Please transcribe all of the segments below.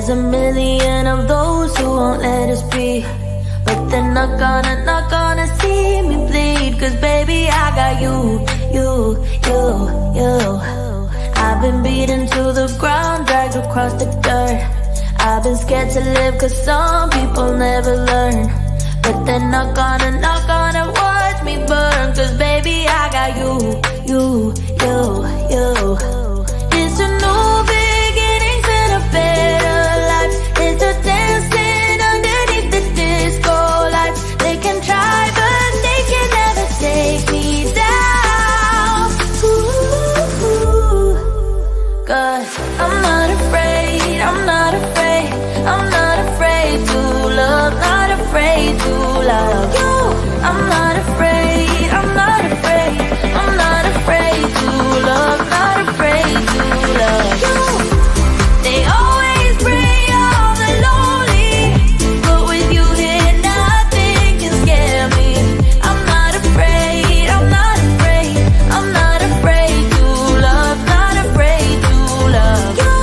There's a million of those who won't let us be, but they're not gonna see me bleed. Cause baby, I got you. I've been beaten to the ground, dragged across the dirt. I've been scared to live cause some people never learn. But they're not gonna watch me burn. Cause baby, I got you. It's a new beginnings and a better life. It's a dancing underneath the disco lights. They can try but they can never take me down. Ooh, cause I'm not afraid, I'm not afraid, I'm not afraid to love, not afraid to love you. I'm not afraid, I'm not afraid, I'm not afraid to love, not afraid to love you. They always bring all the lonely, but with you here nothing can scare me. I'm not afraid, I'm not afraid, I'm not afraid to love, not afraid to love you.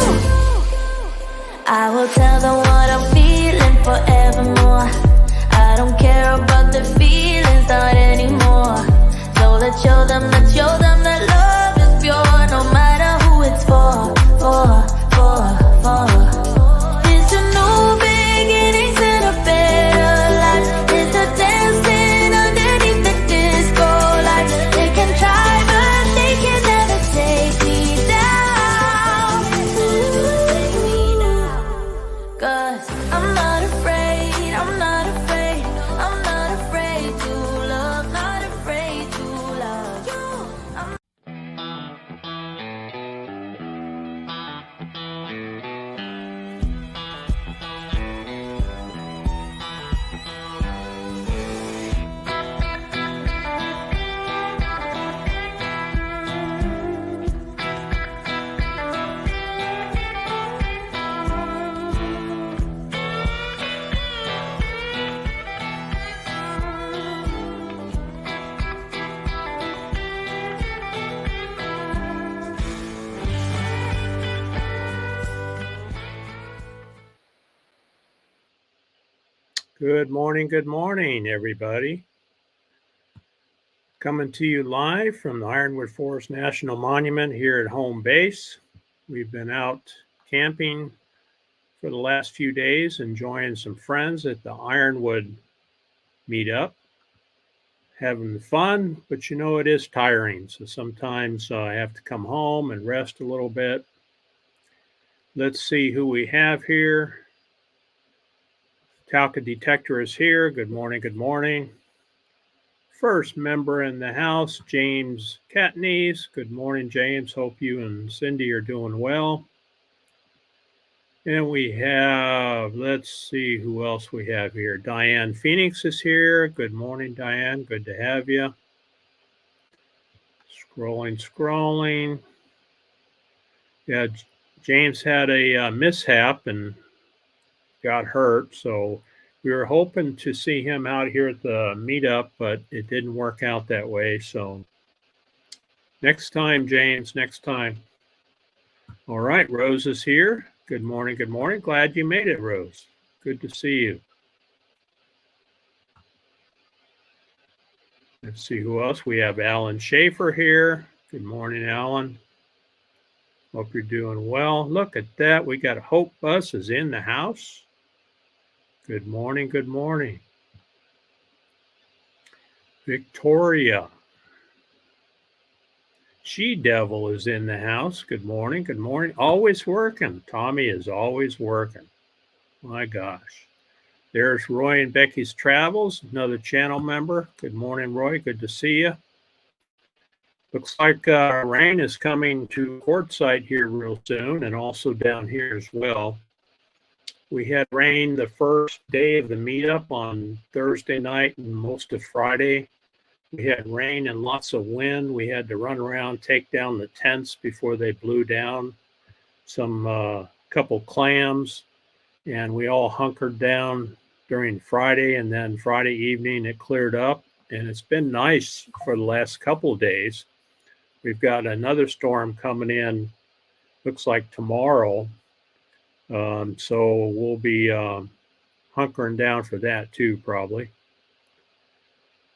I will tell them what I'm feeling forevermore. I don't care about the feelings, not anymore. So let's show them that love is pure, no matter who it's for. It's a new beginnings and a better life. It's a dancing underneath the disco lights. They can try but they can never take me down. Cause I'm not afraid, I'm not afraid, I'm not afraid to love, not afraid to love you. Good morning, everybody. Coming to you live from the Ironwood Forest National Monument here at home base. We've been out camping for the last few days, enjoying some friends at the Ironwood Meetup, having fun, but you know it is tiring. So sometimes I have to come home and rest a little bit. Let's see who we have here. Talca Detector is here. Good morning, good morning. First member in the house, James Catneys. Good morning, James. Hope you and Cindy are doing well. And we have, let's see who else we have here. Diane Phoenix is here. Good morning, Diane. Good to have you. Scrolling. Yeah, James had a mishap and got hurt, so we were hoping to see him out here at the meetup, but it didn't work out that way. So next time, James, next time. All right, Rose is here. Good morning. Glad you made it, Rose. Good to see you. Let's see who else. We have Alan Schaefer here. Good morning, Alan. Hope you're doing well. Look at that. We got Hope Bus is in the house. Good morning. Victoria. She-Devil is in the house. Good morning. Always working. Tommy is always working. My gosh. There's Roy and Becky's Travels, another channel member. Good morning, Roy. Good to see you. Looks like rain is coming to Quartzsite here real soon, and also down here as well. We had rain the first day of the meetup on Thursday night and most of Friday. We had rain and lots of wind. We had to run around, take down the tents before they blew down. Some couple clams, and we all hunkered down during Friday, and then Friday evening it cleared up, and it's been nice for the last couple of days. We've got another storm coming in, looks like tomorrow. So we'll be hunkering down for that too, probably.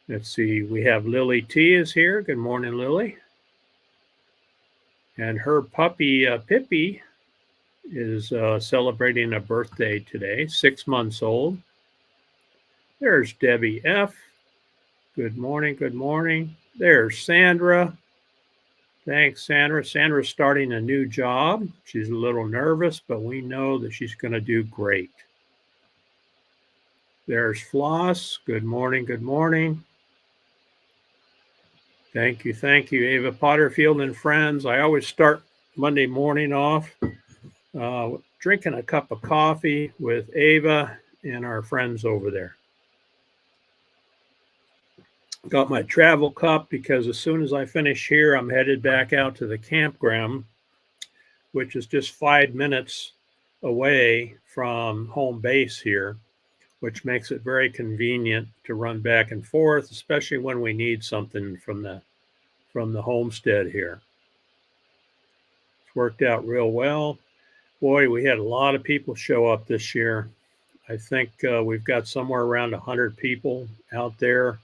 Let's see. We have Lily T is here. Good morning, Lily. And her puppy, Pippi, is celebrating a birthday today, 6 months old. There's Debbie F. Good morning. Good morning. There's Sandra. Thanks, Sandra. Sandra's starting a new job. She's a little nervous, but we know that she's going to do great. There's Floss. Good morning. Good morning. Thank you. Thank you, Ava Potterfield and friends. I always start Monday morning off drinking a cup of coffee with Ava and our friends over there. Got my travel cup because as soon as I finish here, I'm headed back out to the campground, which is just 5 minutes away from home base here, which makes it very convenient to run back and forth, especially when we need something from the homestead here. It's worked out real well. Boy, we had a lot of people show up this year. I think we've got somewhere around 100 people out there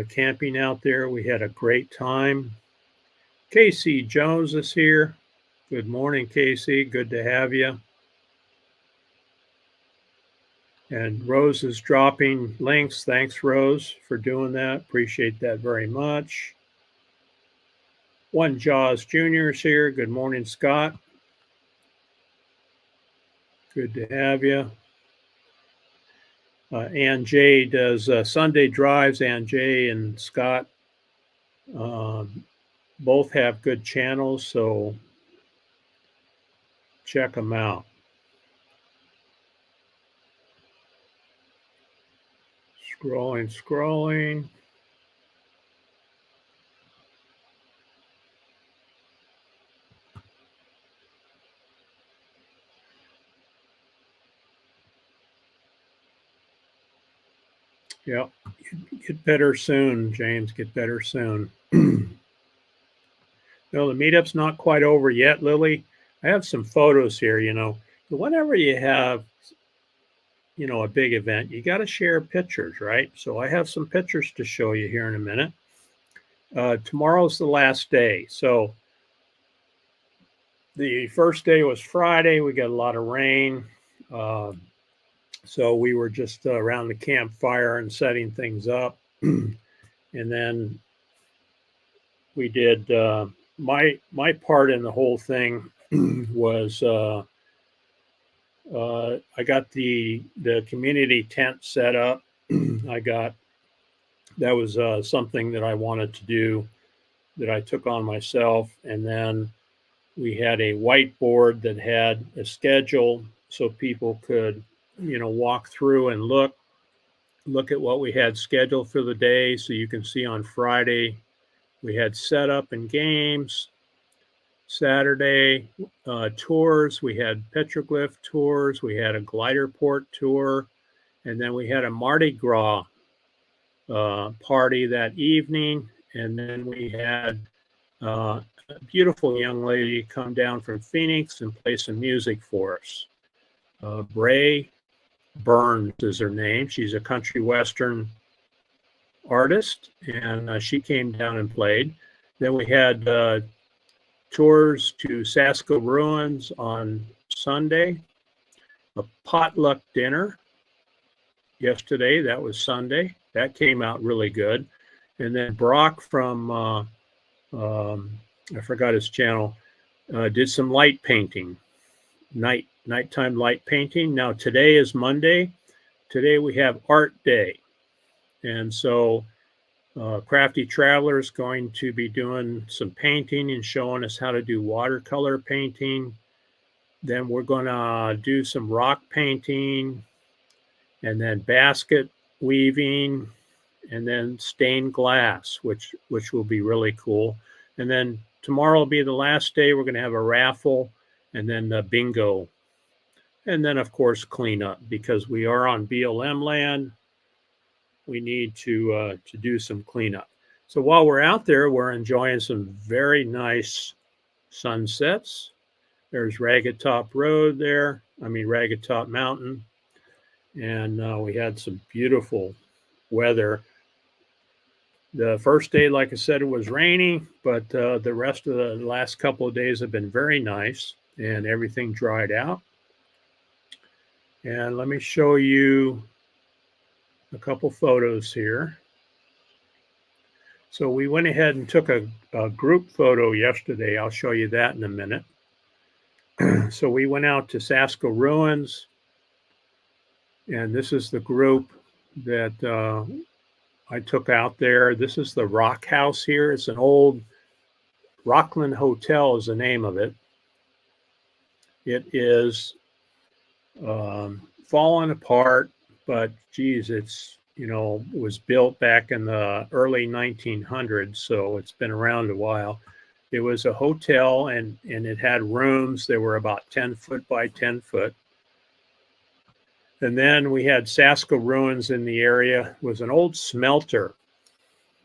camping out there. We had a great time. Casey Jones is here. Good morning, Casey. Good to have you. And Rose is dropping links. Thanks, Rose, for doing that. Appreciate that very much. One Jaws Jr. is here. Good morning, Scott. Good to have you. Ann J does Sunday drives. Ann J and Scott both have good channels, so check them out. Scrolling. Yep, get better soon, James. Get better soon. No, the meetup's not quite over yet, Lily. I have some photos here. Whenever you have, a big event, you got to share pictures, right? So I have some pictures to show you here in a minute. Tomorrow's the last day. So the first day was Friday. We got a lot of rain. So we were just around the campfire and setting things up. And then we did my part in the whole thing was I got the community tent set up. That was something that I wanted to do that I took on myself. And then we had a whiteboard that had a schedule so people could, walk through and look at what we had scheduled for the day. So you can see on Friday, we had setup and games. Saturday, tours. We had petroglyph tours. We had a glider port tour. And then we had a Mardi Gras party that evening. And then we had a beautiful young lady come down from Phoenix and play some music for us. Bray Burns is her name. She's a country western artist, and she came down and played. Then we had tours to Sasko Ruins on Sunday, a potluck dinner yesterday. That was Sunday. That came out really good. And then Brock from, I forgot his channel, did some light painting, nighttime light painting. Now today is Monday. Today we have art day. And so Crafty Traveler is going to be doing some painting and showing us how to do watercolor painting. Then we're going to do some rock painting and then basket weaving and then stained glass, which will be really cool. And then tomorrow will be the last day. We're going to have a raffle and then bingo. And then, of course, cleanup, because we are on BLM land. We need to do some cleanup. So while we're out there, we're enjoying some very nice sunsets. There's Ragged Top Road there. Ragged Top Mountain. And we had some beautiful weather. The first day, like I said, it was rainy, but the rest of the last couple of days have been very nice, and everything dried out. And let me show you a couple photos here. So we went ahead and took a group photo yesterday. I'll show you that in a minute. So we went out to Sasko Ruins, and this is the group that I took out there. This is the Rock House here. It's an old Rockland Hotel is the name of it. It is fallen apart, but geez, it's, it was built back in the early 1900s, so it's been around a while. It was a hotel, and it had rooms that were about 10 foot by 10 foot. And then we had Sasko Ruins in the area. It was an old smelter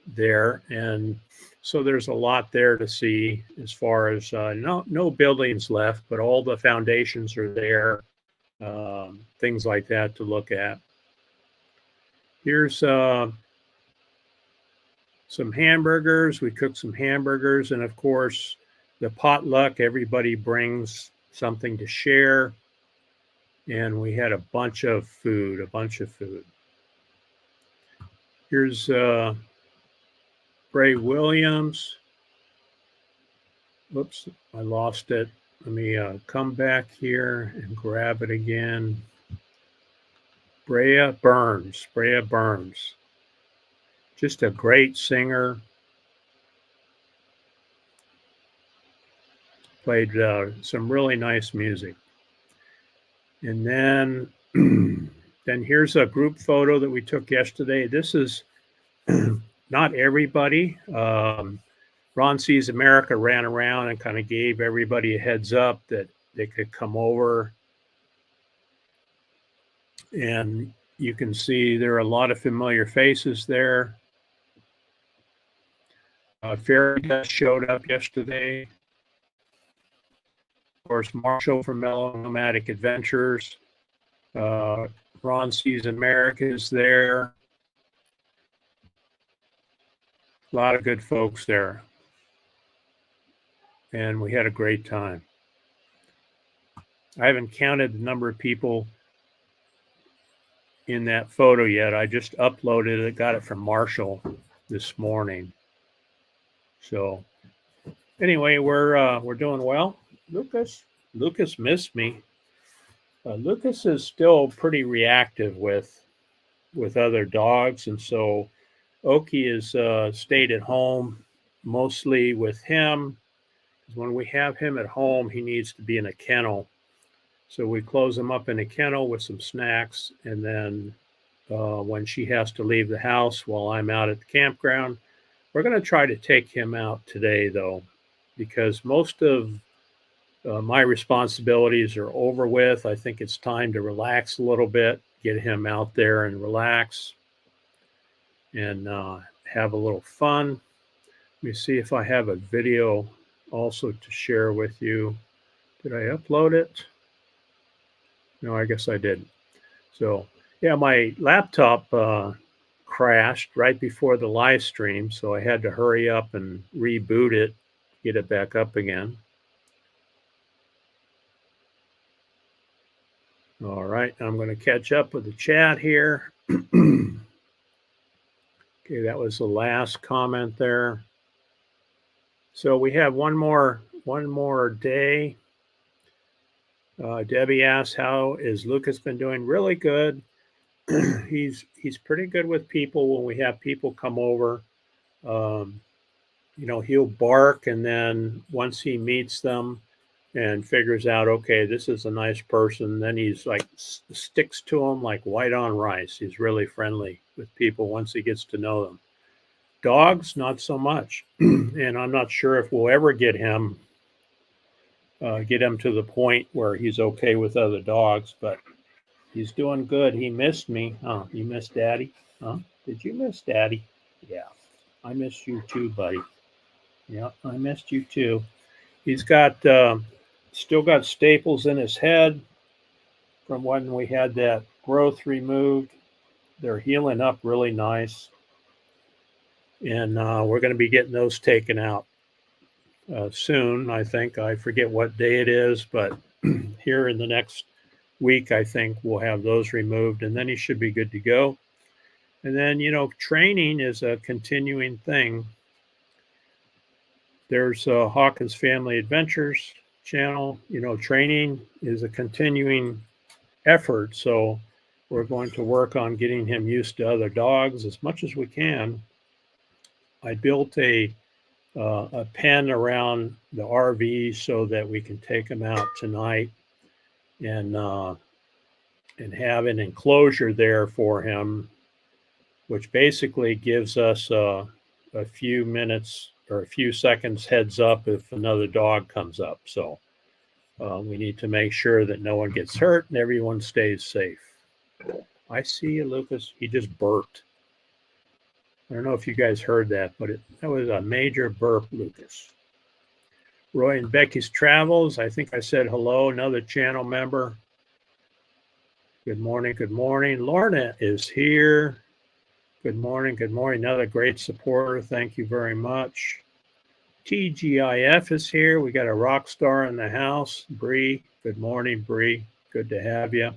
there, and so there's a lot there to see as far as no buildings left, but all the foundations are there, things like that to look at. Here's some hamburgers. We cooked some hamburgers, and of course the potluck, everybody brings something to share, and we had a bunch of food. Here's Bray Williams. Oops, I lost it. Let me come back here and grab it again. Brea Burns. Just a great singer. Played some really nice music. And then, here's a group photo that we took yesterday. This is not everybody. Ron Sees America ran around and kind of gave everybody a heads up that they could come over. And you can see there are a lot of familiar faces there. Fairy Dust showed up yesterday. Of course, Marshall from Mellow Nomadic Adventures. Ron Sees America is there. A lot of good folks there. And we had a great time. I haven't counted the number of people in that photo yet. I just uploaded it, got it from Marshall this morning. So anyway, we're doing well. Lucas missed me. Lucas is still pretty reactive with other dogs, and so Oki is stayed at home mostly with him. When we have him at home, he needs to be in a kennel. So we close him up in a kennel with some snacks, and then when she has to leave the house while I'm out at the campground, we're going to try to take him out today, though, because most of my responsibilities are over with. I think it's time to relax a little bit, get him out there and relax and have a little fun. Let me see if I have a video also to share with you. Did I upload it? No, I guess I didn't. So yeah, my laptop crashed right before the live stream, so I had to hurry up and reboot it, get it back up again. All right, I'm going to catch up with the chat here. Okay, that was the last comment there. So we have one more day. Debbie asks, how is Lucas been doing? Really good. He's pretty good with people when we have people come over. He'll bark, and then once he meets them and figures out, okay, this is a nice person, then he's like sticks to them like white on rice. He's really friendly with people once he gets to know them. Dogs, not so much. And I'm not sure if we'll ever get him to the point where he's okay with other dogs, but he's doing good. He missed me. Oh, you missed Daddy? Huh? Did you miss Daddy? Yeah, I missed you too, buddy. Yeah, I missed you too. He's got Still got staples in his head from when we had that growth removed. They're healing up really nice. And we're going to be getting those taken out soon, I think. I forget what day it is, but here in the next week, I think we'll have those removed, and then he should be good to go. And then, training is a continuing thing. There's Hawkins Family Adventures channel. Training is a continuing effort. So we're going to work on getting him used to other dogs as much as we can. I built a pen around the RV so that we can take him out tonight and have an enclosure there for him, which basically gives us a few minutes or a few seconds heads up if another dog comes up. So we need to make sure that no one gets hurt and everyone stays safe. I see you, Lucas. He just burped. I don't know if you guys heard that, but that was a major burp, Lucas. Roy and Becky's Travels. I think I said hello, another channel member. Good morning, good morning. Lorna is here. Good morning, good morning. Another great supporter. Thank you very much. TGIF is here. We got a rock star in the house. Bree. Good morning, Bree. Good to have you.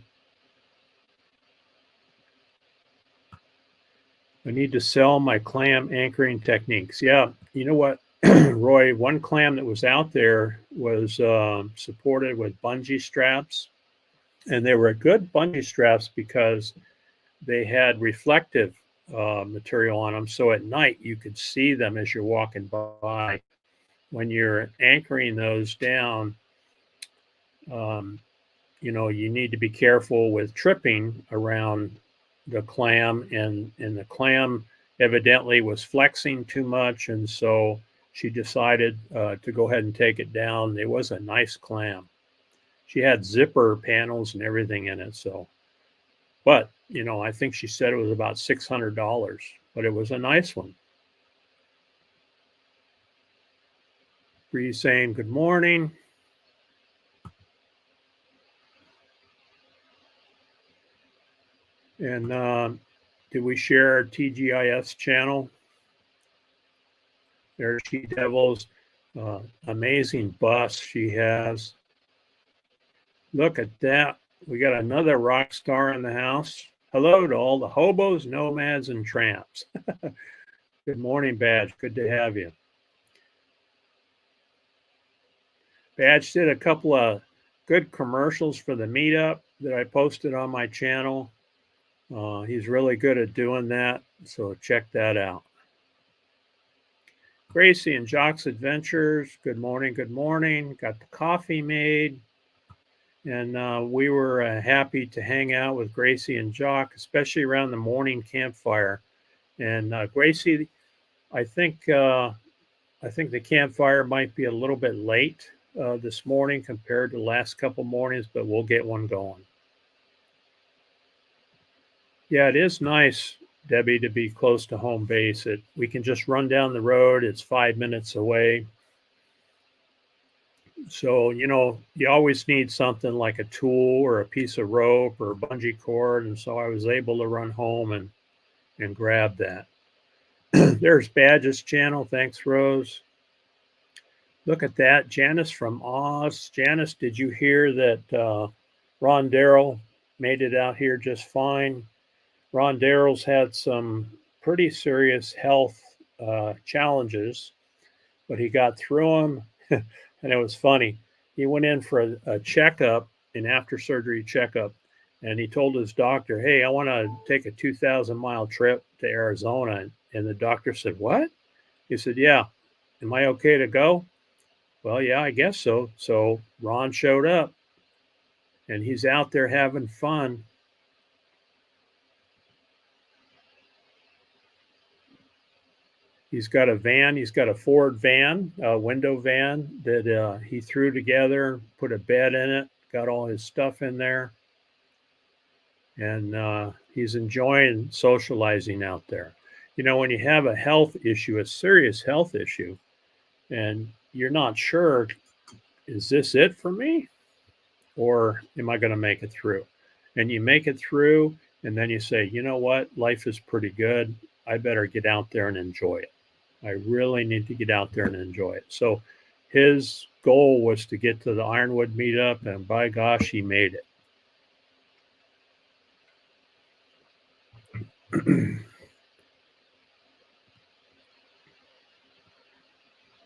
I need to sell my clam anchoring techniques. Yeah, you know what, Roy? One clam that was out there was supported with bungee straps. And they were good bungee straps because they had reflective material on them. So at night, you could see them as you're walking by. When you're anchoring those down, you need to be careful with tripping around the clam, and the clam evidently was flexing too much, and so she decided to go ahead and take it down. It was a nice clam. She had zipper panels and everything in it. So, but I think she said it was about $600, but it was a nice one. Bree saying good morning. And did we share our TGIS channel? There she devils. Amazing bus she has. Look at that. We got another rock star in the house. Hello to all the hobos, nomads, and tramps. Good morning, Badge. Good to have you. Badge did a couple of good commercials for the Meetup that I posted on my channel. He's really good at doing that, so check that out. Gracie and Jock's Adventures. Good morning, good morning. Got the coffee made. And we were happy to hang out with Gracie and Jock, especially around the morning campfire. And Gracie, I think the campfire might be a little bit late this morning compared to the last couple mornings, but we'll get one going. Yeah, it is nice, Debbie, to be close to home base. We can just run down the road. It's 5 minutes away. So, you always need something like a tool or a piece of rope or a bungee cord. And so I was able to run home and grab that. There's Badge's channel. Thanks, Rose. Look at that. Janice from Oz. Janice, did you hear that Ron Darrell made it out here just fine? Ron Darrell's had some pretty serious health challenges, but he got through them. And it was funny. He went in for a checkup, an after-surgery checkup, and he told his doctor, hey, I want to take a 2,000-mile trip to Arizona. And the doctor said, what? He said, yeah. Am I okay to go? Well, yeah, I guess so. So Ron showed up, and he's out there having fun. He's got a van. He's got a Ford van, a window van that he threw together, put a bed in it, got all his stuff in there. And he's enjoying socializing out there. When you have a health issue, a serious health issue, and you're not sure is this it for me? Or am I going to make it through? And you make it through, and then you say, you know what? Life is pretty good. I better get out there and enjoy it. I really need to get out there and enjoy it. So his goal was to get to the Ironwood meetup, and by gosh, he made it.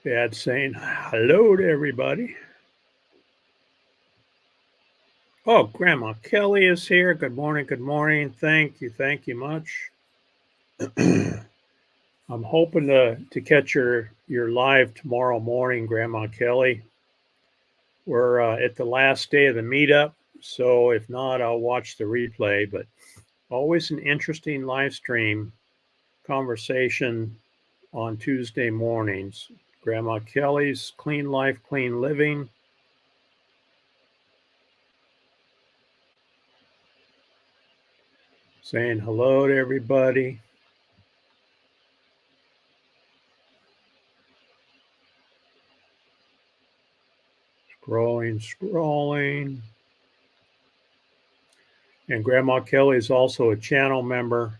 Dad saying hello to everybody. Oh, Grandma Kelly is here. Good morning. Good morning. Thank you. Thank you much. I'm hoping to catch your live tomorrow morning, Grandma Kelly. We're at the last day of the meetup, so if not, I'll watch the replay. But always an interesting live stream conversation on Tuesday mornings. Grandma Kelly's Clean Life, Clean Living. Saying hello to everybody. Scrolling. And Grandma Kelly is also a channel member.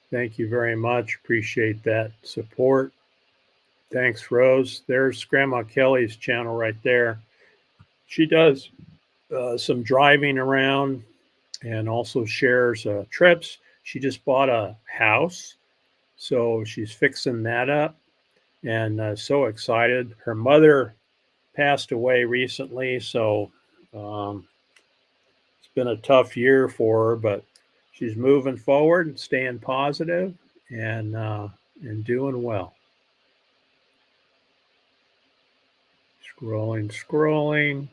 Thank you very much. Appreciate that support. Thanks, Rose. There's Grandma Kelly's channel right there. She does some driving around and also shares trips. She just bought a house, so she's fixing that up and so excited. Her mother passed away recently, so it's been a tough year for her, but she's moving forward and staying positive and doing well. Scrolling.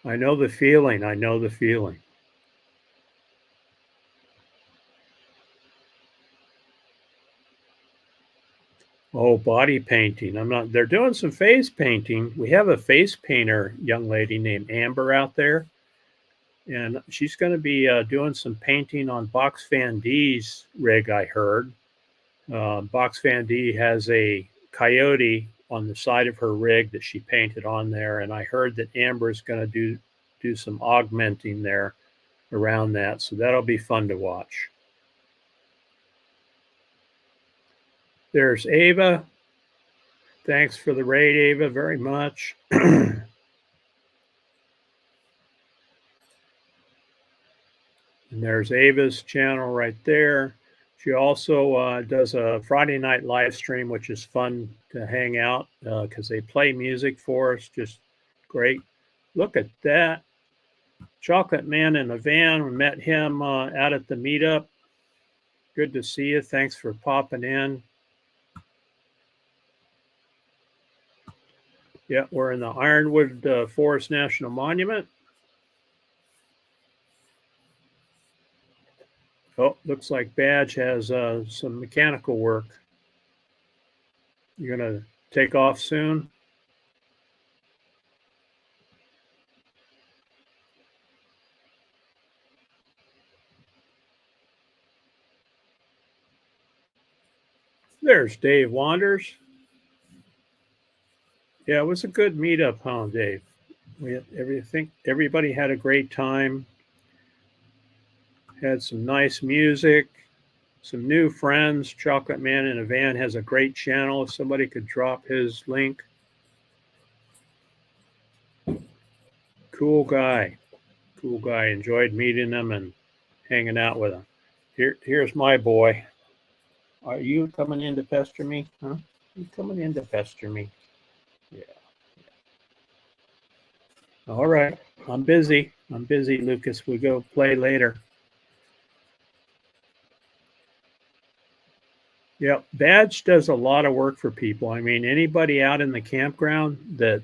I know the feeling. Oh, body painting. They're doing some face painting. We have a face painter young lady named Amber out there, and she's going to be doing some painting on Box Van D's rig, I heard. Box Van D has a coyote on the side of her rig that she painted on there, and I heard that Amber's going to do some augmenting there around that, so that'll be fun to watch. There's Ava. Thanks for the raid, Ava, very much. And there's Ava's channel right there. She also does a Friday night live stream, which is fun to hang out because they play music for us. Just great. Look at that. Chocolate Man in a van. We met him out at the meetup. Good to see you. Thanks for popping in. Yeah, we're in the Ironwood Forest National Monument. Oh, looks like Badge has some mechanical work. You're going to take off soon? There's Dave Wanders. Yeah, it was a good meetup, huh, Dave? Everybody had a great time. Had some nice music, some new friends. Chocolate Man in a Van has a great channel. If somebody could drop his link. Cool guy. Enjoyed meeting him and hanging out with him. Here's my boy. Are you coming in to pester me? Huh? You coming in to pester me? Yeah. All right. I'm busy, Lucas. We'll go play later. Yeah, Badge does a lot of work for people. I mean, anybody out in the campground that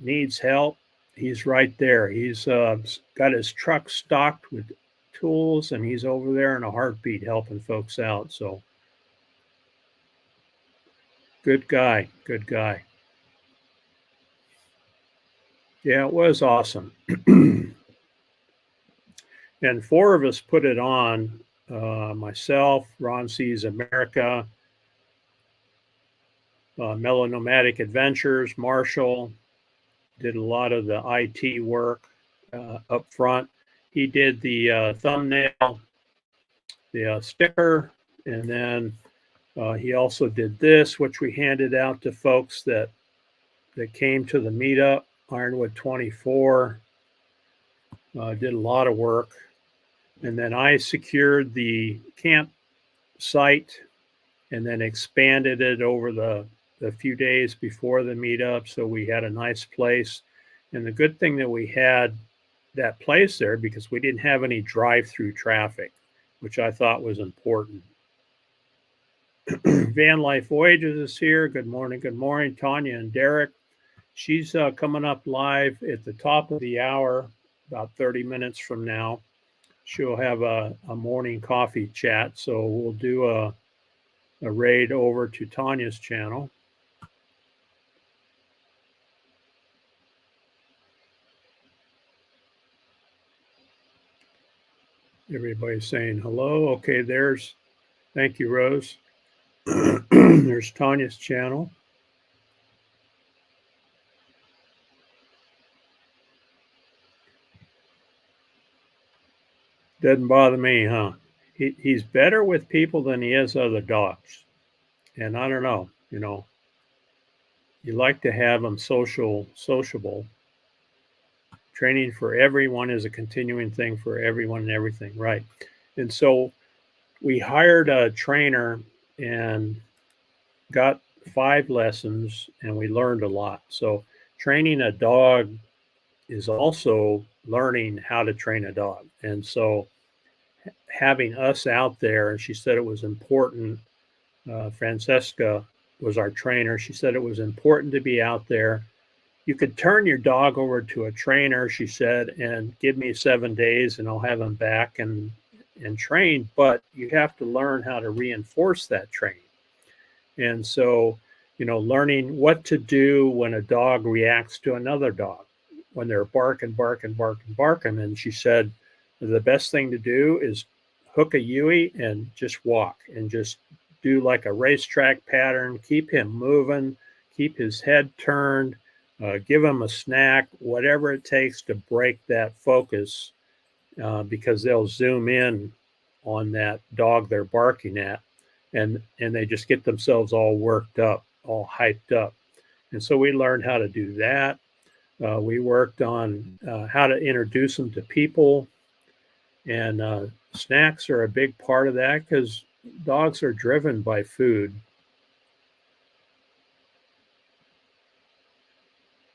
needs help, he's right there. He's got his truck stocked with tools, and he's over there in a heartbeat helping folks out. So, good guy. Yeah, it was awesome. And 4 of us put it on. Myself, Ron Sees America, Mellow Nomadic Adventures, Marshall did a lot of the IT work up front. He did the thumbnail, the sticker, and then he also did this, which we handed out to folks that came to the meetup. Ironwood 24 did a lot of work, and then I secured the camp site and then expanded it over the few days before the meetup, so we had a nice place. And the good thing that we had that place there because we didn't have any drive-through traffic, which I thought was important. Van Life Voyages is here. Good morning. Good morning, Tanya and Derek. She's coming up live at the top of the hour, about 30 minutes from now. She'll have a morning coffee chat. So we'll do a raid over to Tanya's channel. Everybody's saying hello. Okay, thank you, Rose. There's Tanya's channel. Doesn't bother me, huh? He's better with people than he is other dogs. And I don't know, you like to have them sociable. Training for everyone is a continuing thing for everyone and everything, right? And so we hired a trainer and got 5 lessons, and we learned a lot. So training a dog is also learning how to train a dog. And so having us out there, and she said it was important. Francesca was our trainer. She said it was important to be out there. You could turn your dog over to a trainer, she said, and give me 7 days and I'll have him back and trained, but you have to learn how to reinforce that training. And so, learning what to do when a dog reacts to another dog, when they're barking. And she said, the best thing to do is hook a Yui and just walk and just do like a racetrack pattern, keep him moving, keep his head turned, give him a snack, whatever it takes to break that focus, because they'll zoom in on that dog they're barking at, and they just get themselves all worked up, all hyped up. And so we learned how to do that. We worked on how to introduce them to people, and snacks are a big part of that because dogs are driven by food.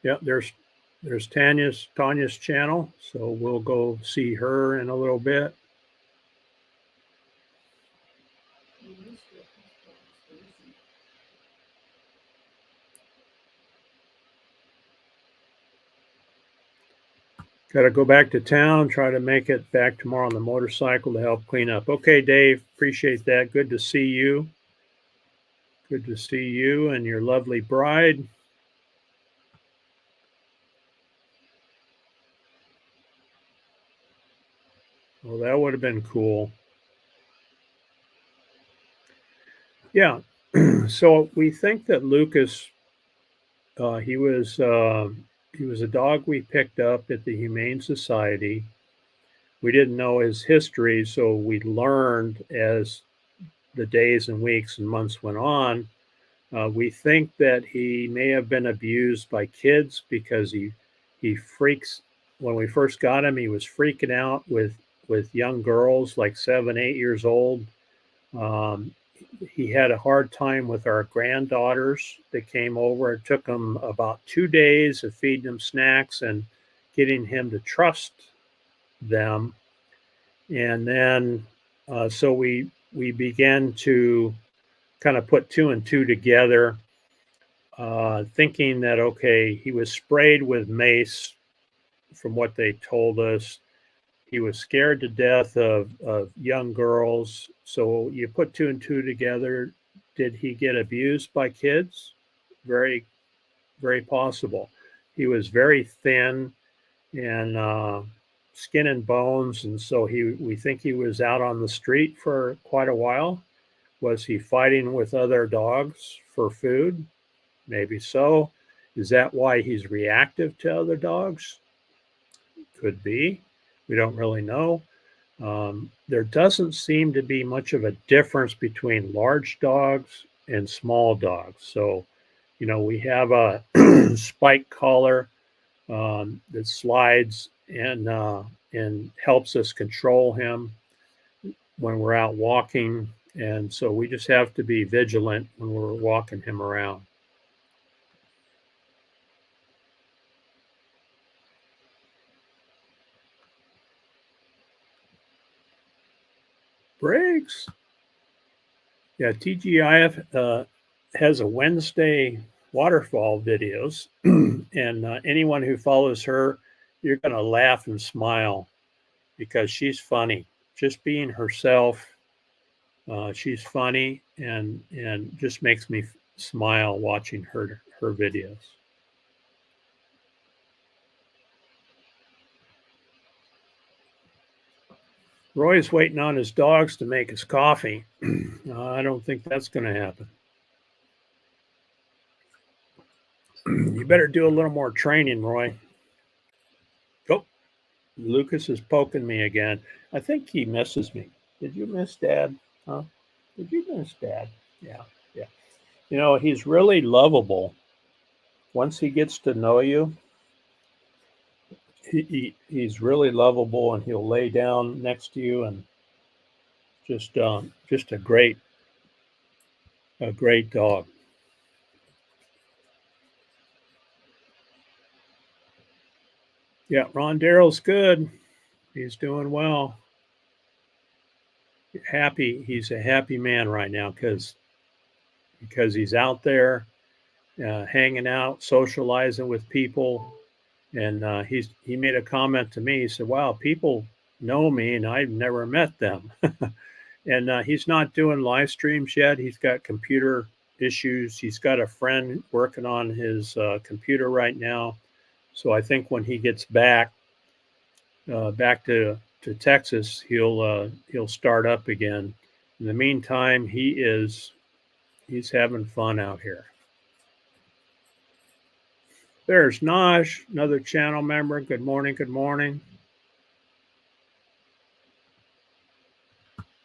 Yeah, there's Tanya's channel, so we'll go see her in a little bit. Got to go back to town, try to make it back tomorrow on the motorcycle to help clean up. Okay, Dave, appreciate that. Good to see you. Good to see you and your lovely bride. Well, that would have been cool. Yeah. So we think that Lucas, he was a dog we picked up at the Humane Society. We didn't know his history, so we learned as the days and weeks and months went on. We think that he may have been abused by kids because he freaks. When we first got him, he was freaking out with young girls like 7, 8 years old. He had a hard time with our granddaughters that came over. It took him about 2 days of feeding him snacks and getting him to trust them. And then, so we began to kind of put 2 and 2 together, thinking that, okay, he was sprayed with mace from what they told us. He was scared to death of young girls. So you put 2 and 2 together. Did he get abused by kids? Very, very possible. He was very thin and skin and bones. And so we think he was out on the street for quite a while. Was he fighting with other dogs for food? Maybe so. Is that why he's reactive to other dogs? Could be. We don't really know. There doesn't seem to be much of a difference between large dogs and small dogs. So, we have a spike collar that slides and helps us control him when we're out walking. And so we just have to be vigilant when we're walking him around. Briggs. Yeah, TGIF has a Wednesday waterfall videos, and anyone who follows her, you're going to laugh and smile because she's funny. Just being herself, she's funny and just makes me smile watching her videos. Roy's waiting on his dogs to make his coffee. I don't think that's going to happen. You better do a little more training, Roy. Oh, Lucas is poking me again. I think he misses me. Did you miss Dad? Huh? Did you miss Dad? Yeah, yeah. He's really lovable. Once he gets to know you, he's really lovable, and he'll lay down next to you, and just a great dog. Yeah, Ron Darrell's good. He's doing well. Happy. He's a happy man right now because he's out there hanging out, socializing with people, and he made a comment to me. He said, "Wow, people know me, and I've never met them." And he's not doing live streams yet. He's got computer issues. He's got a friend working on his computer right now. So I think when he gets back to Texas, he'll start up again. In the meantime, he's having fun out here. There's Naj, another channel member. Good morning. Good morning.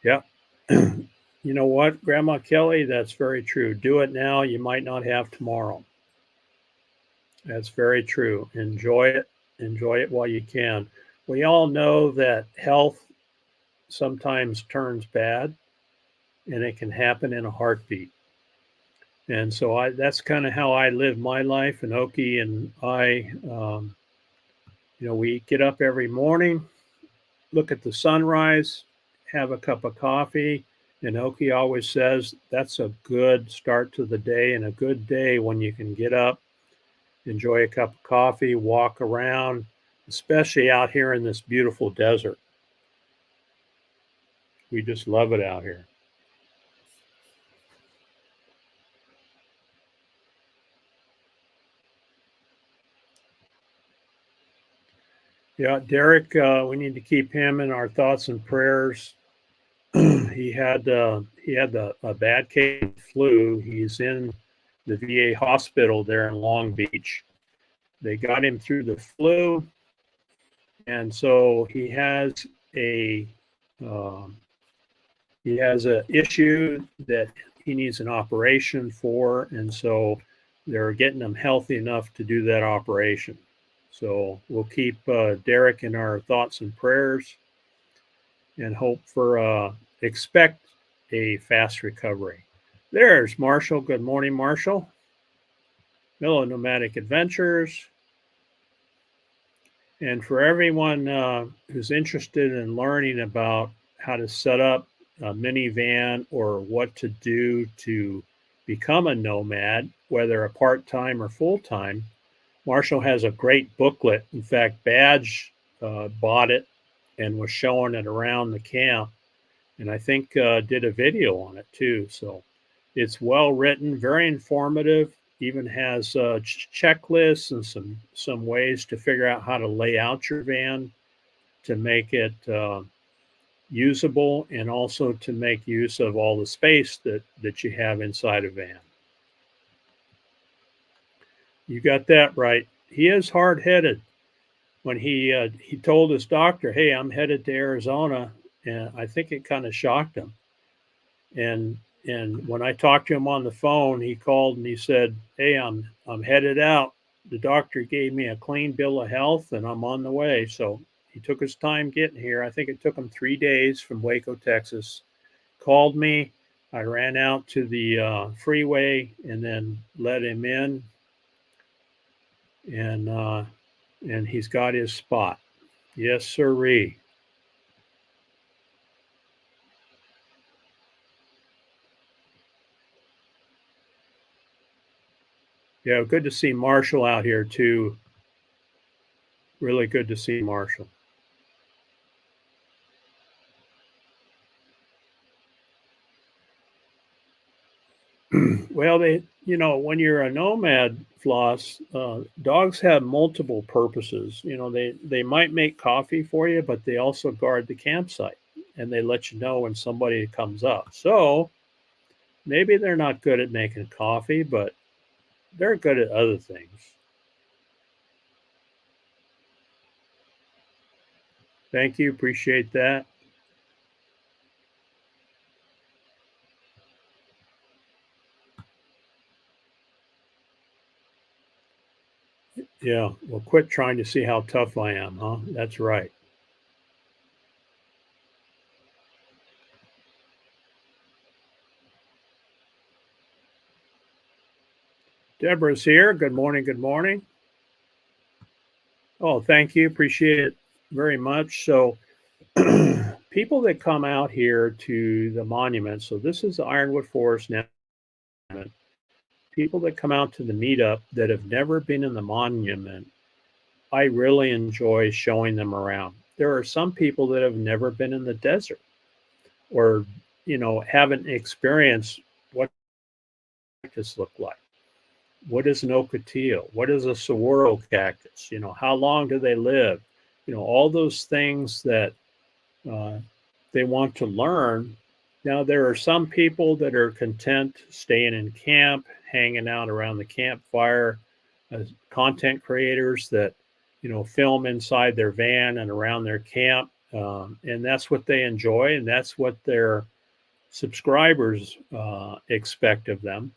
Yep. You know what, Grandma Kelly? That's very true. Do it now. You might not have tomorrow. That's very true. Enjoy it. Enjoy it while you can. We all know that health sometimes turns bad, and it can happen in a heartbeat. And so that's kind of how I live my life. And Oki and I, we get up every morning, look at the sunrise, have a cup of coffee. And Oki always says that's a good start to the day, and a good day when you can get up, enjoy a cup of coffee, walk around, especially out here in this beautiful desert. We just love it out here. Yeah, Derek, we need to keep him in our thoughts and prayers. he had a bad case of flu. He's in the VA hospital there in Long Beach. They got him through the flu, and so he has a issue that he needs an operation for, and so they're getting him healthy enough to do that operation. So we'll keep Derek in our thoughts and prayers, and expect a fast recovery. There's Marshall. Good morning, Marshall. Hello, Nomadic Adventures. And for everyone who's interested in learning about how to set up a minivan or what to do to become a nomad, whether a part-time or full-time, Marshall has a great booklet. In fact, Badge bought it and was showing it around the camp, and I think did a video on it too. So it's well written, very informative, even has checklists and some ways to figure out how to lay out your van to make it usable, and also to make use of all the space that you have inside a van. You got that right. He is hard headed. When he told his doctor, "Hey, I'm headed to Arizona," and I think it kind of shocked him. And when I talked to him on the phone, he called and he said, "Hey, I'm headed out. The doctor gave me a clean bill of health, and I'm on the way." So he took his time getting here. I think it took him 3 days from Waco, Texas. Called me. I ran out to the freeway and then let him in, and he's got his spot. Yes, sirree. Yeah, good to see Marshall out here too. Really good to see Marshall. Well, when you're a nomad, Floss, dogs have multiple purposes. They might make coffee for you, but they also guard the campsite and they let you know when somebody comes up. So maybe they're not good at making coffee, but they're good at other things. Thank you. Appreciate that. Yeah. Well, quit trying to see how tough I am, huh? That's right. Deborah's here. Good morning. Good morning. Oh, thank you. Appreciate it very much. So, people that come out here to the monument, so this is the Ironwood Forest Monument. People that come out to the meetup that have never been in the monument, I really enjoy showing them around. There are some people that have never been in the desert or, haven't experienced what cactus look like. What is an ocotillo? What is a saguaro cactus? How long do they live? All those things that uh, they want to learn. Now, there are some people that are content staying in camp, hanging out around the campfire, as content creators that, film inside their van and around their camp. And that's what they enjoy, and that's what their subscribers expect of them.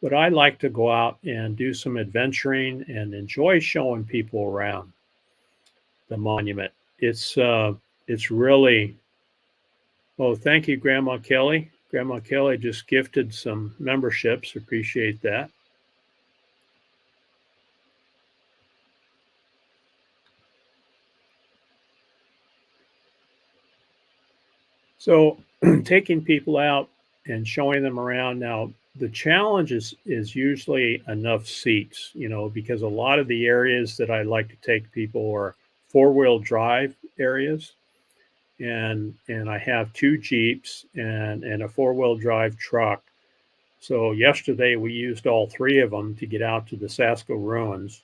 But I like to go out and do some adventuring and enjoy showing people around the monument. It's really. Oh, thank you, Grandma Kelly. Grandma Kelly just gifted some memberships. Appreciate that. So, taking people out and showing them around now, the challenge is usually enough seats, because a lot of the areas that I like to take people are four-wheel drive areas. And I have two Jeeps and a four-wheel drive truck. So yesterday we used all three of them to get out to the Sasko ruins.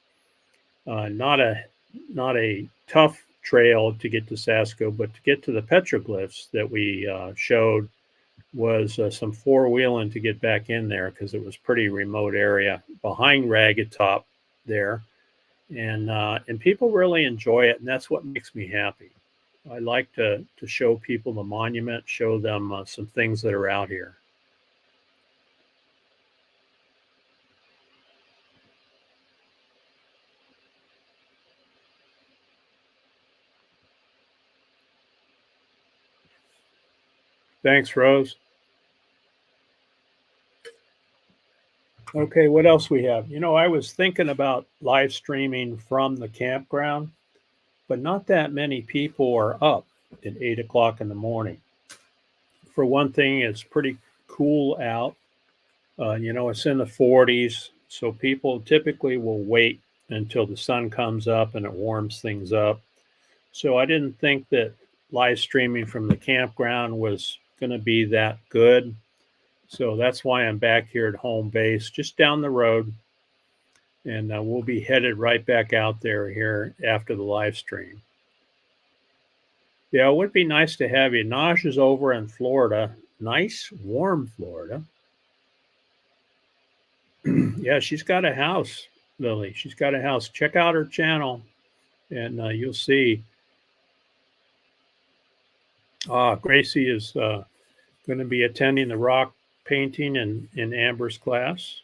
Not a tough trail to get to Sasko, but to get to the petroglyphs that we showed was some four wheeling to get back in there because it was pretty remote area behind Ragged Top there, and people really enjoy it, and that's what makes me happy. I like to show people the monument, show them some things that are out here. Thanks, Rose. Okay, what else we have? I was thinking about live streaming from the campground, but not that many people are up at 8 o'clock in the morning. For one thing, it's pretty cool out. It's in the 40s, so people typically will wait until the sun comes up and it warms things up. So I didn't think that live streaming from the campground was going to be that good. So that's why I'm back here at home base, just down the road, and we'll be headed right back out there here after the live stream. Yeah, it would be nice to have you. Nosh is over in Florida, nice, warm Florida. Yeah, she's got a house Lily. She's got a house. Check out her channel, and you'll see. Gracie is going to be attending the rock painting in Amber's class.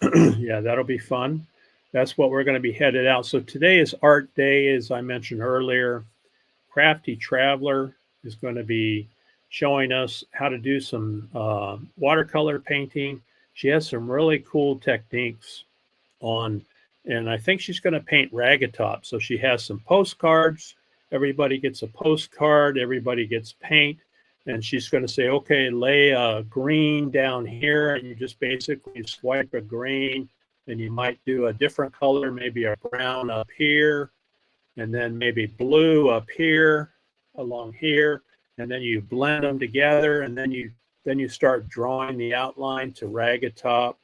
Yeah, that'll be fun. That's what we're going to be headed out. So today is art day, as I mentioned earlier. Crafty Traveler is going to be showing us how to do some watercolor painting. She has some really cool techniques on, and I think she's going to paint ragged top. So she has some postcards. Everybody gets a postcard. Everybody gets paint. And she's going to say, okay, lay a green down here. And you just basically swipe a green. And you might do a different color, maybe a brown up here. And then maybe blue up here, along here. And then you blend them together. And then you start drawing the outline to ragged top.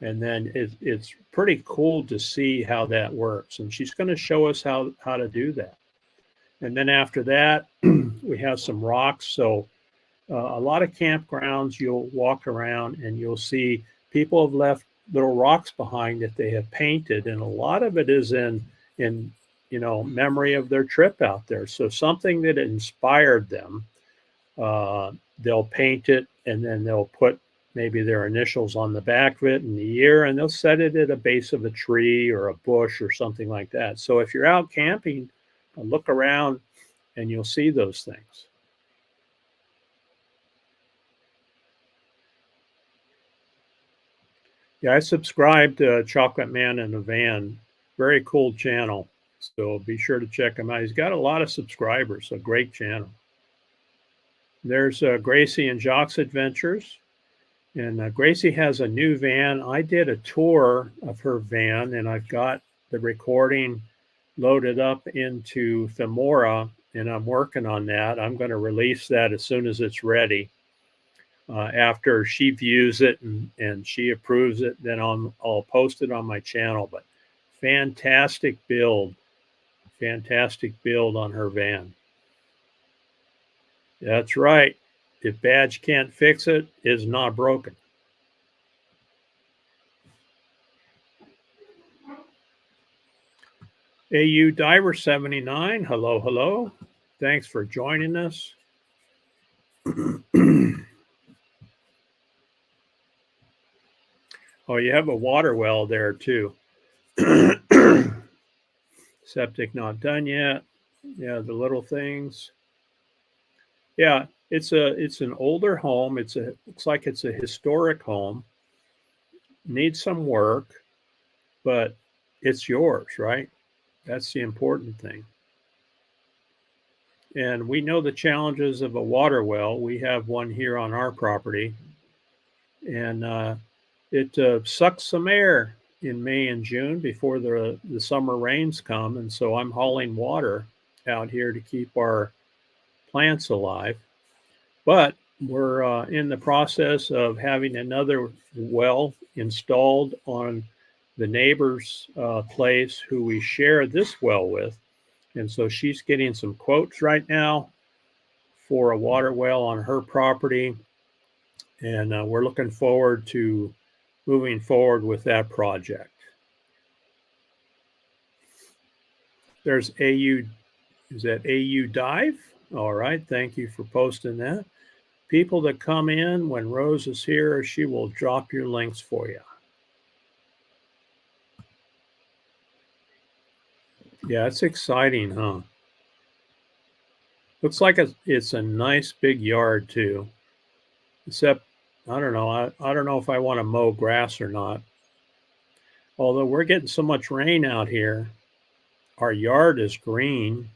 And then it's pretty cool to see how that works. And she's going to show us how to do that. And then after that, we have some rocks. So a lot of campgrounds, you'll walk around and you'll see people have left little rocks behind that they have painted. And a lot of it is in memory of their trip out there. So something that inspired them, they'll paint it and then they'll put maybe their initials on the back of it and the year, and they'll set it at a base of a tree or a bush or something like that. So if you're out camping, look around and you'll see those things. Yeah, I subscribed to Chocolate Man in a Van. Very cool channel. So be sure to check him out. He's got a lot of subscribers, so great channel. There's Gracie and Jock's Adventures. And Gracie has a new van. I did a tour of her van, and I've got the recording loaded up into Themora, and I'm working on that. I'm going to release that as soon as it's ready. After she views it and she approves it, then I'll post it on my channel. But fantastic build on her van. That's right. If Badge can't fix it, it's not broken. AU Diver 79, hello. Thanks for joining us. Oh, you have a water well there too. Septic not done yet. Yeah, the little things. Yeah, it's an older home. Looks like it's a historic home. Needs some work, but it's yours, right? That's the important thing. And we know the challenges of a water well. We have one here on our property, and it sucks some air in May and June before the summer rains come. And so I'm hauling water out here to keep our plants alive. But we're in the process of having another well installed on the neighbor's place who we share this well with. And so she's getting some quotes right now for a water well on her property. And we're looking forward to moving forward with that project. There's AU, is that AU Dive? All right, thank you for posting that. People that come in, when Rose is here, she will drop your links for you. Yeah, it's exciting, huh? Looks like it's a nice big yard too. Except, I don't know. I don't know if I want to mow grass or not. Although we're getting so much rain out here, our yard is green.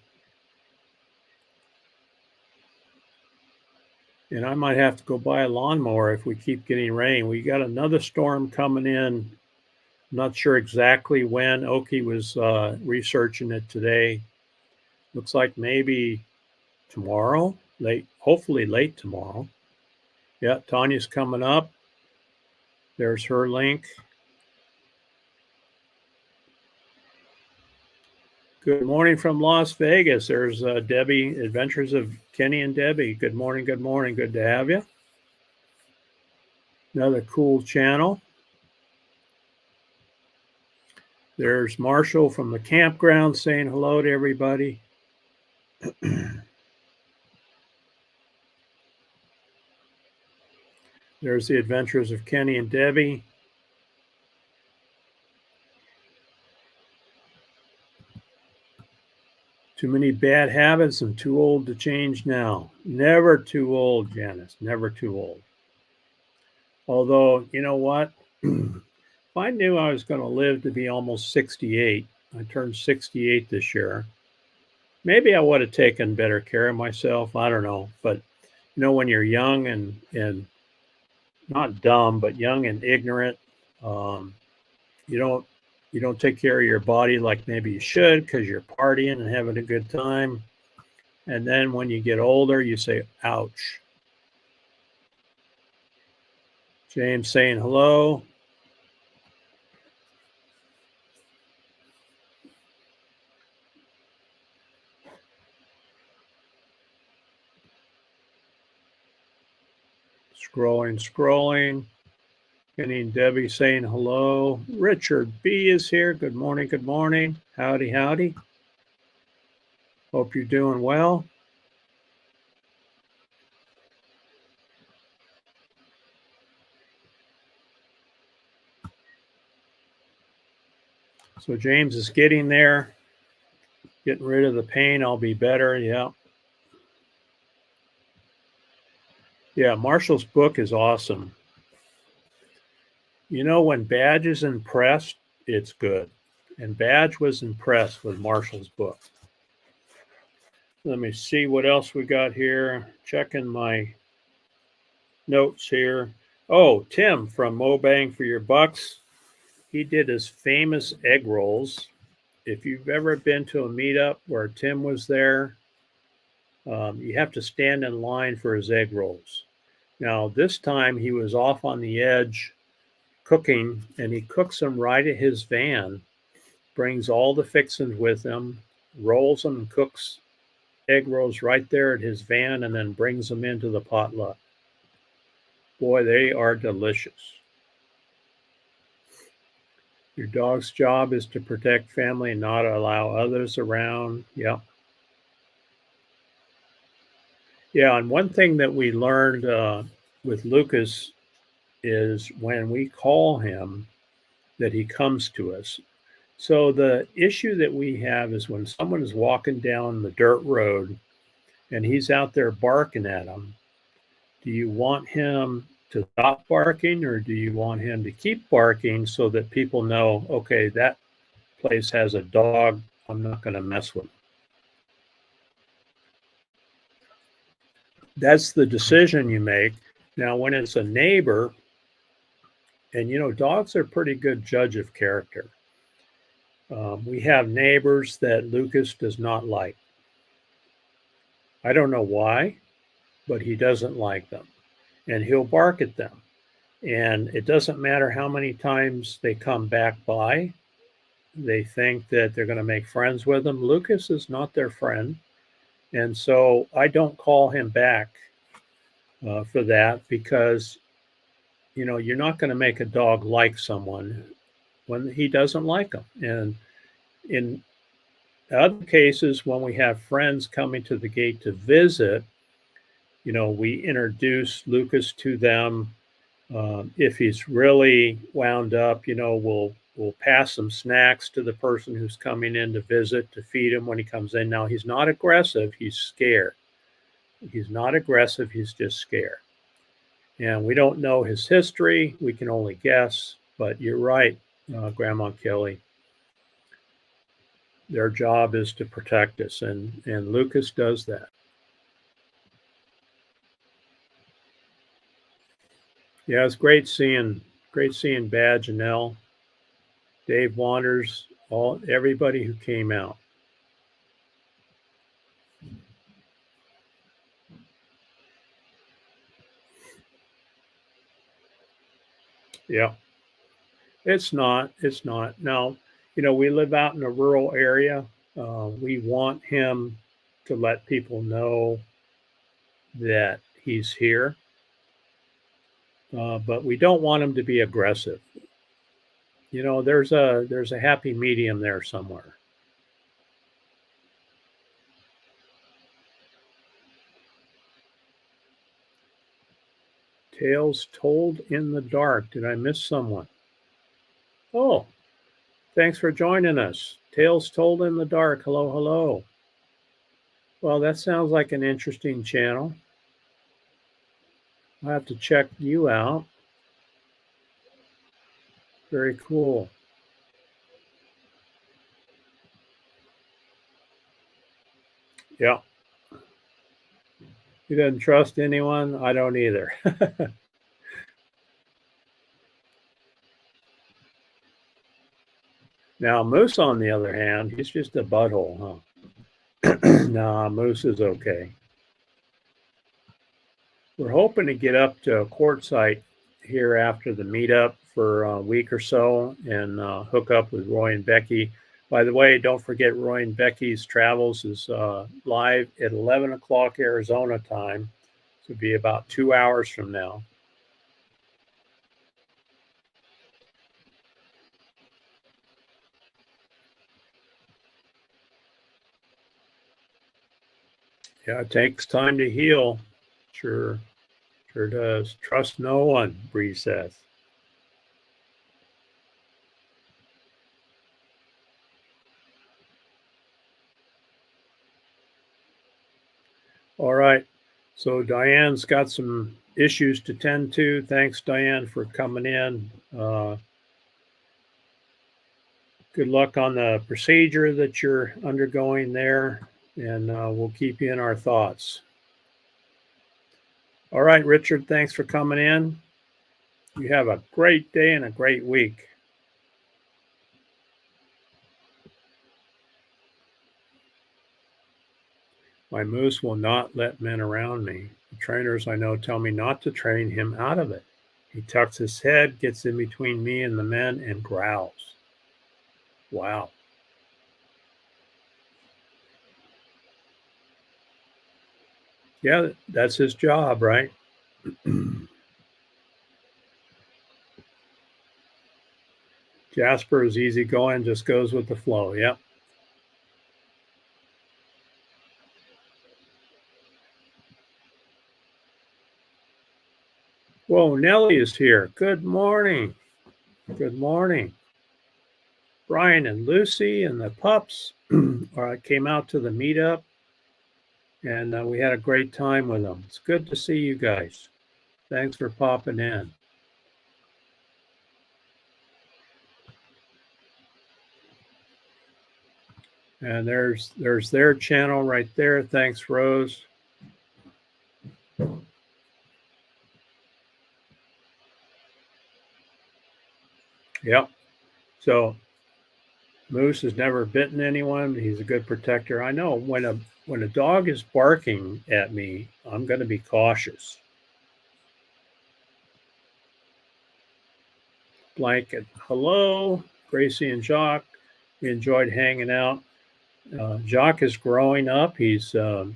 And I might have to go buy a lawnmower if we keep getting rain. We got another storm coming in. Not sure exactly when. Oki was researching it today. Looks like maybe tomorrow, hopefully late tomorrow. Yeah, Tanya's coming up. There's her link. Good morning from Las Vegas. There's Debbie, Adventures of Kenny and Debbie. Good morning, good morning. Good to have you. Another cool channel. There's Marshall from the campground saying hello to everybody. There's the adventures of Kenny and Debbie. Too many bad habits and too old to change now. Never too old, Janice. Never too old. Although, you know what? If I knew I was going to live to be almost 68, I turned 68 this year, maybe I would have taken better care of myself. I don't know. But, when you're young and not dumb, but young and ignorant, um, you don't take care of your body like maybe you should because you're partying and having a good time. And then when you get older, you say, ouch. James saying hello. Scrolling. Kenny and Debbie saying hello. Richard B is here. Good morning. Good morning. Howdy. Hope you're doing well. So James is getting there. Getting rid of the pain. I'll be better. Yeah. Yeah, Marshall's book is awesome. When Badge is impressed, it's good. And Badge was impressed with Marshall's book. Let me see what else we got here. Checking my notes here. Oh, Tim from Mo Bang for Your Bucks. He did his famous egg rolls. If you've ever been to a meetup where Tim was there, you have to stand in line for his egg rolls. Now, this time he was off on the edge cooking, and he cooks them right at his van, brings all the fixings with him, rolls them and cooks egg rolls right there at his van, and then brings them into the potluck. Boy, they are delicious. Your dog's job is to protect family and not allow others around. Yep. Yeah, and one thing that we learned with Lucas is when we call him that he comes to us. So the issue that we have is when someone is walking down the dirt road and he's out there barking at them, do you want him to stop barking or do you want him to keep barking so that people know, okay, that place has a dog, I'm not going to mess with him? That's the decision you make. Now, when it's a neighbor, and dogs are a pretty good judge of character. We have neighbors that Lucas does not like. I don't know why, but he doesn't like them. And he'll bark at them. And it doesn't matter how many times they come back by. They think that they're going to make friends with them. Lucas is not their friend. And so I don't call him back for that because, you're not going to make a dog like someone when he doesn't like them. And in other cases, when we have friends coming to the gate to visit, we introduce Lucas to them. If he's really wound up, we'll pass some snacks to the person who's coming in to visit to feed him when he comes in. Now, he's not aggressive. He's scared. He's not aggressive. He's just scared. And we don't know his history. We can only guess. But you're right, Grandma Kelly. Their job is to protect us. And Lucas does that. Yeah, it's great seeing Badge and Elle, Dave Wanders, everybody who came out. Yeah, it's not. Now, we live out in a rural area. We want him to let people know that he's here, but we don't want him to be aggressive. there's a happy medium there somewhere. Tales told in the dark. Did I miss someone? Oh, thanks for joining us. Tales told in the dark. Hello, hello. Well, that sounds like an interesting channel. I'll have to check you out. Very cool. Yeah. He doesn't trust anyone. I don't either. Now, Moose, on the other hand, he's just a butthole, huh? Nah, Moose is okay. We're hoping to get up to a quartzsite here after the meetup for a week or so and hook up with Roy and Becky. By the way, don't forget Roy and Becky's Travels is live at 11 o'clock Arizona time. So it'll be about 2 hours from now. Yeah, it takes time to heal. Sure, sure does. Trust no one, Bree says. All right. So Diane's got some issues to tend to. Thanks, Diane, for coming in. Good luck on the procedure that you're undergoing there, and we'll keep you in our thoughts. All right, Richard, thanks for coming in. You have a great day and a great week. My moose will not let men around me. The trainers I know tell me not to train him out of it. He tucks his head, gets in between me and the men, and growls. Wow. Yeah, that's his job, right? Jasper is easygoing, just goes with the flow. Yep. Whoa, Nellie is here. Good morning. Good morning. Brian and Lucy and the pups came out to the meetup, and we had a great time with them. It's good to see you guys. Thanks for popping in. And there's their channel right there. Thanks, Rose. Yep. So Moose has never bitten anyone. He's a good protector. I know when a dog is barking at me, I'm going to be cautious. Blanket. Hello, Gracie and Jacques. We enjoyed hanging out. Jacques is growing up. He's having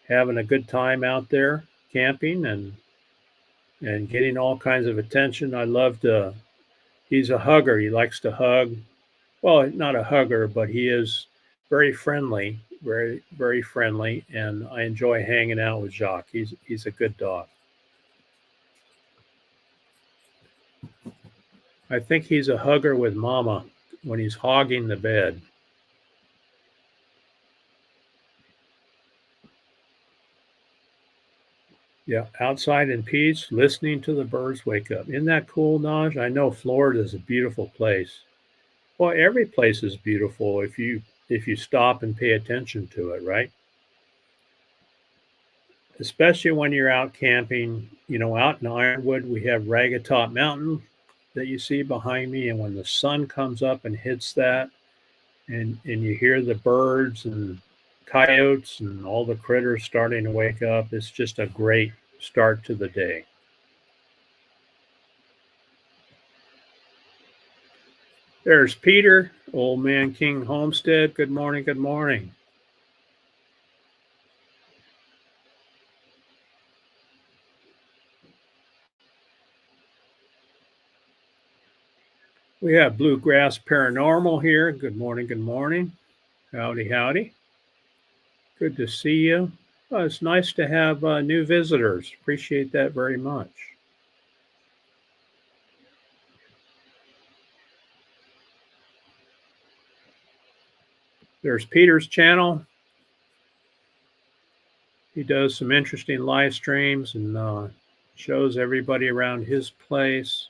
a good time out there camping and getting all kinds of attention. I love to. He's a hugger. He likes to hug. Well, not a hugger, but he is very friendly, very friendly, and I enjoy hanging out with Jacques. He's a good dog. I think he's a hugger with Mama when he's hogging the bed. Yeah, outside in peace, listening to the birds wake up. Isn't that cool, Naj? I know Florida is a beautiful place. Well, every place is beautiful if you stop and pay attention to it, right? Especially when you're out camping. Out in Ironwood, we have Ragged Top Mountain that you see behind me, and when the sun comes up and hits that, and you hear the birds and coyotes and all the critters starting to wake up, it's just a great start to the day. There's Peter, Old Man King Homestead. Good morning. Good morning. We have Bluegrass Paranormal here. Good morning. Good morning. Howdy, howdy. Good to see you. It's nice to have new visitors. Appreciate that very much. There's Peter's channel. He does some interesting live streams and shows everybody around his place.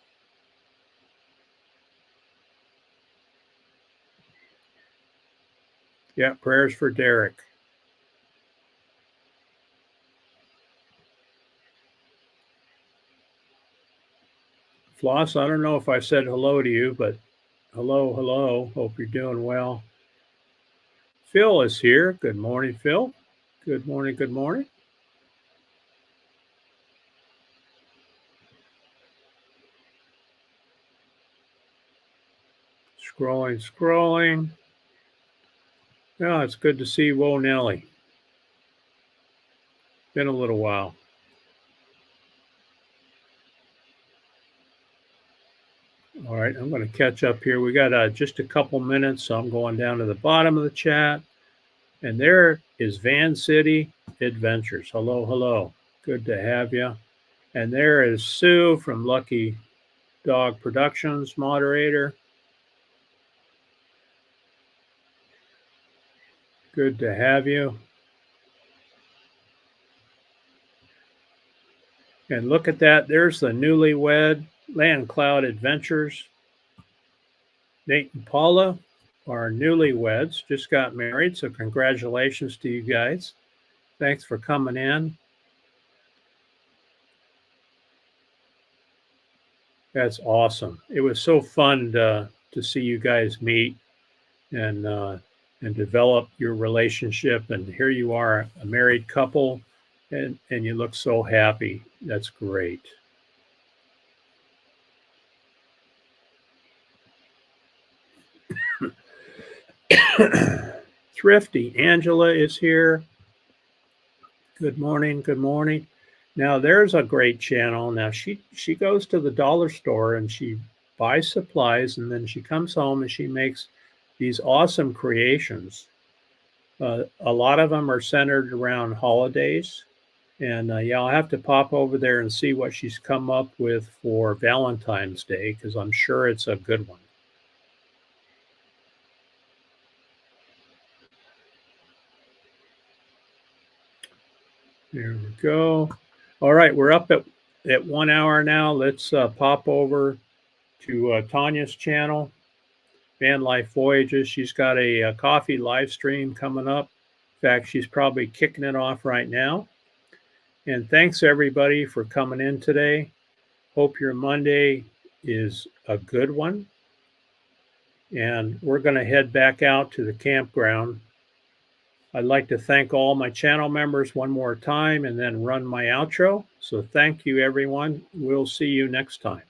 Yeah, prayers for Derek. Floss, I don't know if I said hello to you, but hello, hello. Hope you're doing well. Phil is here. Good morning, Phil. Good morning, good morning. Scrolling. Yeah, it's good to see Whoa Nelly. Been a little while. All right, I'm going to catch up here. We got just a couple minutes, so I'm going down to the bottom of the chat. And there is Van City Adventures. Hello, hello. Good to have you. And there is Sue from Lucky Dog Productions, moderator. Good to have you. And look at that. There's the newlywed Land Cloud Adventures. Nate and Paula are newlyweds, just got married. So congratulations to you guys. Thanks for coming in. That's awesome. It was so fun to see you guys meet and develop your relationship. And here you are, a married couple, and you look so happy. That's great. Thrifty Angela is here. Good morning. Good morning. Now there's a great channel. Now she goes to the dollar store and she buys supplies, and then she comes home and she makes these awesome creations. A lot of them are centered around holidays. And yeah, I'll have to pop over there and see what she's come up with for Valentine's Day, because I'm sure it's a good one. There we go. All right, we're up at 1 hour now. Let's pop over to Tanya's channel, Van Life Voyages. She's got a coffee live stream coming up. In fact, she's probably kicking it off right now. And thanks everybody for coming in today. Hope your Monday is a good one. And we're going to head back out to the campground. I'd like to thank all my channel members one more time and then run my outro. So thank you, everyone. We'll see you next time.